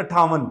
58,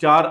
4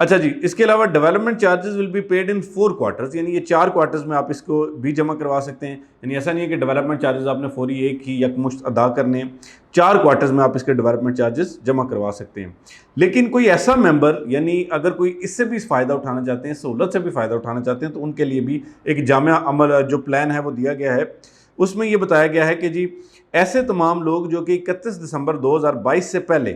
اچھا جی، اس کے علاوہ development charges will be paid in 4 quarters, یعنی یہ 4 کوارٹرز میں آپ اس کو بھی جمع کروا سکتے ہیں. یعنی ایسا نہیں ہے کہ ڈیولپمنٹ چارجز آپ نے فوری ایک ہی یکمشت ادا کرنے ہیں، 4 کوارٹرز میں آپ اس کے ڈیولپمنٹ چارجز جمع کروا سکتے ہیں. لیکن کوئی ایسا ممبر، یعنی اگر کوئی اس سے بھی فائدہ اٹھانا چاہتے ہیں، سہولت سے بھی فائدہ اٹھانا چاہتے ہیں، تو ان کے لیے بھی ایک جامع عمل جو پلان ہے وہ دیا گیا ہے. اس میں یہ بتایا گیا ہے کہ جی ایسے تمام لوگ جو کہ 31 دسمبر 2022 سے پہلے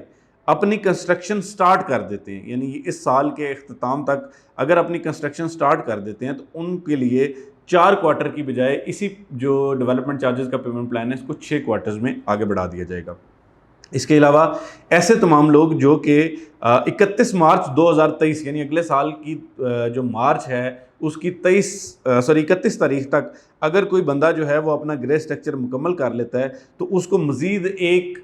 اپنی کنسٹرکشن سٹارٹ کر دیتے ہیں، یعنی اس سال کے اختتام تک اگر اپنی کنسٹرکشن سٹارٹ کر دیتے ہیں، تو ان کے لیے 4 کوارٹر کی بجائے اسی جو ڈیولپمنٹ چارجز کا پیمنٹ پلان ہے اس کو 6 کوارٹرز میں آگے بڑھا دیا جائے گا. اس کے علاوہ ایسے تمام لوگ جو کہ 31 مارچ 2023 یعنی اگلے سال کی جو مارچ ہے اس کی 31 تاریخ تک اگر کوئی بندہ جو ہے وہ اپنا گرے اسٹرکچر مکمل کر لیتا ہے تو اس کو مزید ایک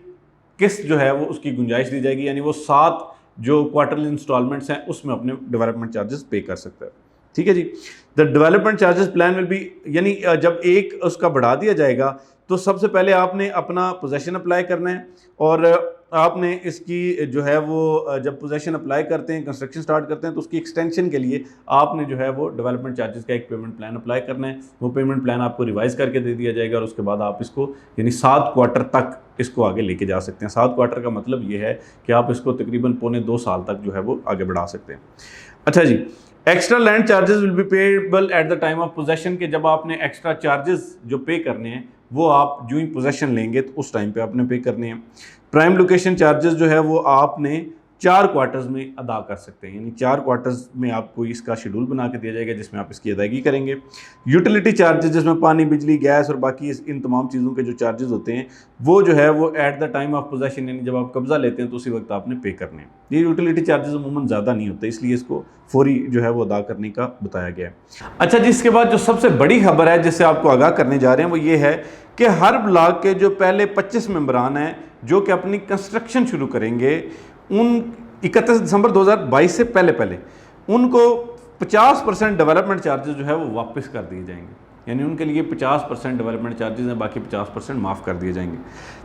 قسط جو ہے وہ اس کی گنجائش دی جائے گی، یعنی وہ 7 جو کوارٹرلی انسٹالمنٹس ہیں اس میں اپنے ڈیولپمنٹ چارجز پے کر سکتا ہے. ٹھیک ہے جی. The development charges plan will be, یعنی جب ایک اس کا بڑھا دیا جائے گا تو سب سے پہلے آپ نے اپنا پوزیشن اپلائی کرنا ہے، اور آپ نے اس کی جو ہے وہ جب پوزیشن اپلائی کرتے ہیں، کنسٹرکشن سٹارٹ کرتے ہیں، تو اس کی ایکسٹینشن کے لیے آپ نے جو ہے وہ ڈیولپمنٹ چارجز کا ایک پیمنٹ پلان اپلائی کرنا ہے. وہ پیمنٹ پلان آپ کو ریوائز کر کے دے دیا جائے گا، اور اس کے بعد آپ اس کو یعنی 7 کوارٹر تک اس کو آگے لے کے جا سکتے ہیں. 7 کوارٹر کا مطلب یہ ہے کہ آپ اس کو تقریباً 1.25 سال تک جو ہے وہ آگے بڑھا سکتے ہیں. اچھا جی، extra land charges will be payable at the time of possession, کے جب آپ نے ایکسٹرا چارجز جو پے کرنے ہیں وہ آپ جو ہی پوزیشن لیں گے تو اس ٹائم پہ آپ نے پے کرنے ہیں. پرائم لوکیشن چارجز جو ہے وہ آپ نے 4 کوارٹرز میں ادا کر سکتے ہیں، یعنی 4 کوارٹرز میں آپ کو اس کا شیڈول بنا کے دیا جائے گا جس میں آپ اس کی ادائیگی کریں گے. یوٹیلیٹی چارجز جس میں پانی، بجلی، گیس اور باقی ان تمام چیزوں کے جو چارجز ہوتے ہیں وہ جو ہے وہ at the time of position, یعنی جب آپ قبضہ لیتے ہیں تو اسی وقت آپ نے پے کرنے ہیں. یہ یوٹیلیٹی چارجز عموماً زیادہ نہیں ہوتے، اس لیے اس کو فوری جو ہے وہ ادا کرنے کا بتایا گیا ہے. اچھا جی، اس کے بعد جو سب سے بڑی خبر ہے جس سے آپ کو آگاہ کرنے جا رہے ہیں وہ یہ ہے کہ ہر بلاک کے جو پہلے 25 ممبران ہیں جو کہ اپنی کنسٹرکشن شروع کریں گے، ان 31 دسمبر 2022 سے پہلے ان کو 50% ڈیولپمنٹ چارجز جو ہے وہ واپس کر دیے جائیں گے. یعنی ان کے لیے 50% ڈیولپمنٹ چارجز ہیں، باقی 50% معاف کر دیے جائیں گے.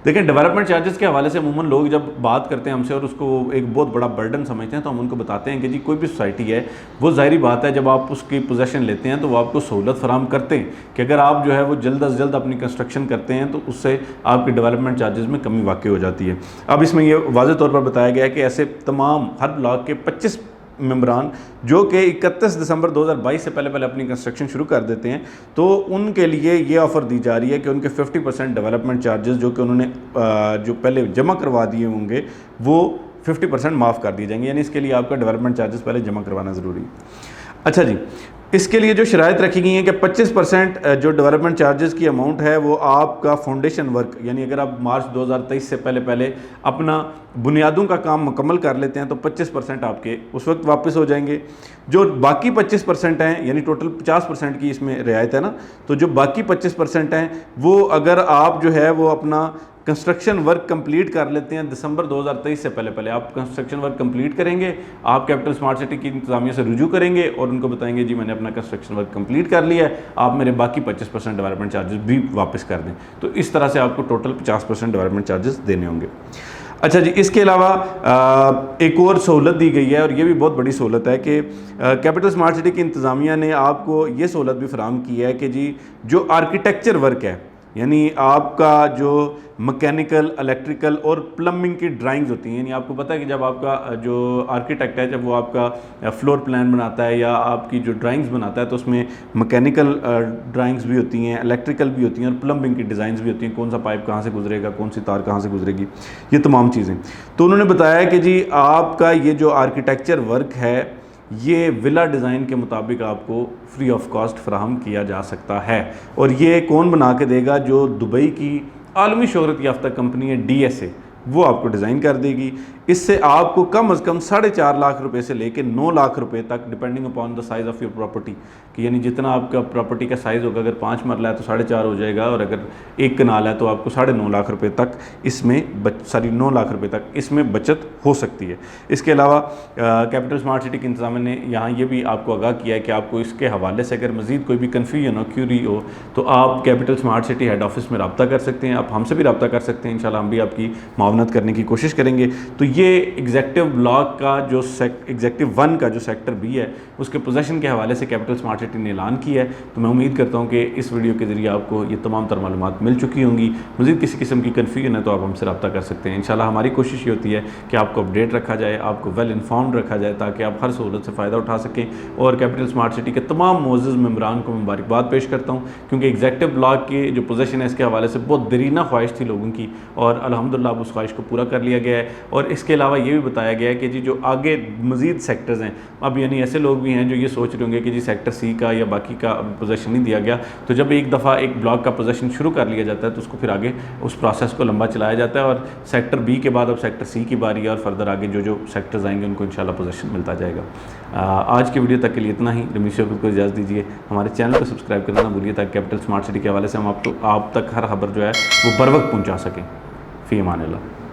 دیکھیں، ڈیولپمنٹ چارجز کے حوالے سے عموماً لوگ جب بات کرتے ہیں ہم سے اور اس کو ایک بہت بڑا برڈن سمجھتے ہیں، تو ہم ان کو بتاتے ہیں کہ جی کوئی بھی سوسائٹی ہے وہ ظاہری بات ہے جب آپ اس کی پوزیشن لیتے ہیں تو وہ آپ کو سہولت فراہم کرتے ہیں کہ اگر آپ جو ہے وہ جلد از جلد اپنی کنسٹرکشن کرتے ہیں تو اس سے آپ کی ڈیولپمنٹ چارجز میں کمی واقع ہو جاتی ہے. اب اس میں یہ واضح طور پر بتایا گیا ہے کہ ایسے تمام ہر بلاک کے 25 ممبران جو کہ 31 دسمبر 2022 سے پہلے اپنی کنسٹرکشن شروع کر دیتے ہیں تو ان کے لیے یہ آفر دی جا رہی ہے کہ ان کے 50% ڈیولپمنٹ چارجز جو کہ انہوں نے جو پہلے جمع کروا دیے ہوں گے وہ 50% معاف کر دیے جائیں گے. یعنی اس کے لیے آپ کا ڈیولپمنٹ چارجز پہلے جمع کروانا ضروری ہے. اچھا جی، اس کے لیے جو شرائط رکھی گئی ہیں کہ 25% جو ڈیولپمنٹ چارجز کی اماؤنٹ ہے وہ آپ کا فاؤنڈیشن ورک، یعنی اگر آپ مارچ 2023 سے پہلے اپنا بنیادوں کا کام مکمل کر لیتے ہیں تو 25% آپ کے اس وقت واپس ہو جائیں گے. جو باقی 25% ہیں، یعنی ٹوٹل 50% کی اس میں رعایت ہے نا، تو جو باقی 25% ہیں وہ اگر آپ جو ہے وہ اپنا کنسٹرکشن ورک کمپلیٹ کر لیتے ہیں دسمبر 2023 سے پہلے آپ کنسٹرکشن ورک کمپلیٹ کریں گے، آپ کیپٹل اسمارٹ سٹی کی انتظامیہ سے رجوع کریں گے اور ان کو بتائیں گے جی میں نے اپنا کنسٹرکشن ورک کمپلیٹ کر لیا ہے، آپ میرے باقی 25% ڈیولپمنٹ چارجز بھی واپس کر دیں. تو اس طرح سے آپ کو ٹوٹل 50% ڈیولپمنٹ چارجز دینے ہوں گے. اچھا جی، اس کے علاوہ ایک اور سہولت دی گئی ہے اور یہ بھی بہت بڑی سہولت ہے کہ کیپٹل اسمارٹ سٹی کی انتظامیہ نے آپ کو یہ سہولت بھی فراہم کی ہے کہ جی جو آرکیٹیکچر ورک ہے، یعنی آپ کا جو مکینیکل، الیکٹریکل اور پلمبنگ کی ڈرائنگز ہوتی ہیں، یعنی آپ کو پتہ ہے کہ جب آپ کا جو آرکیٹیکٹ ہے جب وہ آپ کا فلور پلان بناتا ہے یا آپ کی جو ڈرائنگز بناتا ہے تو اس میں مکینیکل ڈرائنگز بھی ہوتی ہیں، الیکٹریکل بھی ہوتی ہیں اور پلمبنگ کی ڈیزائنز بھی ہوتی ہیں، کون سا پائپ کہاں سے گزرے گا، کون سی تار کہاں سے گزرے گی، یہ تمام چیزیں. تو انہوں نے بتایا کہ جی آپ کا یہ جو آرکیٹیکچر ورک ہے یہ ولا ڈیزائن کے مطابق آپ کو فری آف کاسٹ فراہم کیا جا سکتا ہے. اور یہ کون بنا کے دے گا؟ جو دبئی کی عالمی شہرت یافتہ کمپنی ہے DSA، وہ آپ کو ڈیزائن کر دے گی. اس سے آپ کو کم از کم 4.5 لاکھ روپے سے لے کے 9 لاکھ روپے تک depending upon the size of your property, کہ یعنی جتنا آپ کا پراپرٹی کا سائز ہوگا، اگر 5 مرلہ ہے تو 4.5 ہو جائے گا، اور اگر 1 کنال ہے تو آپ کو 9.5 لاکھ روپے تک اس میں 9 لاکھ روپے تک اس میں بچت ہو سکتی ہے. اس کے علاوہ کیپٹل اسمارٹ سٹی کی انتظامیہ نے یہاں یہ بھی آپ کو آگاہ کیا ہے کہ آپ کو اس کے حوالے سے اگر مزید کوئی بھی کنفیوژن ہو، کیوری ہو، تو آپ capital smart city head office میں رابطہ کر سکتے ہیں. آپ ہم سے بھی رابطہ کر سکتے ہیں، انشاءاللہ ہم بھی آپ کی معاونت معاونت کرنے کی کوشش کریں گے. تو یہ ایگزیکٹو بلاک کا جو ایگزیکٹو 1 کا جو سیکٹر بی ہے اس کے پوزیشن کے حوالے سے کیپٹل اسمارٹ سٹی نے اعلان کیا ہے. تو میں امید کرتا ہوں کہ اس ویڈیو کے ذریعے آپ کو یہ تمام تر معلومات مل چکی ہوں گی. مزید کسی قسم کی کنفیوژن ہے تو آپ ہم سے رابطہ کر سکتے ہیں. انشاءاللہ ہماری کوشش یہ ہوتی ہے کہ آپ کو اپڈیٹ رکھا جائے, آپ کو ویل انفارمڈ رکھا جائے تاکہ آپ ہر سہولت سے فائدہ اٹھا سکیں. اور کیپٹل اسمارٹ سٹی کے تمام معزز ممبران کو مبارکباد پیش کرتا ہوں کیونکہ ایگزیکٹو بلاک کی جو پوزیشن ہے اس کے حوالے سے بہت دیرینہ خواہش تھی لوگوں کی اور الحمدللہ اب اس خواہش کو پورا کر لیا گیا ہے. اور اس کے علاوہ یہ بھی بتایا گیا ہے کہ جی جو آگے مزید سیکٹرز ہیں, اب یعنی ایسے لوگ بھی ہیں جو یہ سوچ رہے ہوں گے کہ جی سیکٹر سی کا یا باقی کا پوزیشن نہیں دیا گیا, تو جب ایک دفعہ ایک بلاک کا پوزیشن شروع کر لیا جاتا ہے تو اس کو پھر آگے اس پروسیس کو لمبا چلایا جاتا ہے اور سیکٹر بی کے بعد اب سیکٹر سی کی باری ہے اور فردر آگے جو سیکٹرز آئیں گے ان کو انشاءاللہ پوزیشن ملتا جائے گا. آج کی ویڈیو تک کے لیے اتنا ہی. رمیش شوکت کو اجازت دیجیے. ہمارے چینل کو سبسکرائب کرنا نہ بھولیے تاکہ کیپٹل اسمارٹ سٹی کے حوالے سے ہم آپ تک ہر خبر جو ہے وہ بر وقت پہنچا سکیں. فی امان اللہ.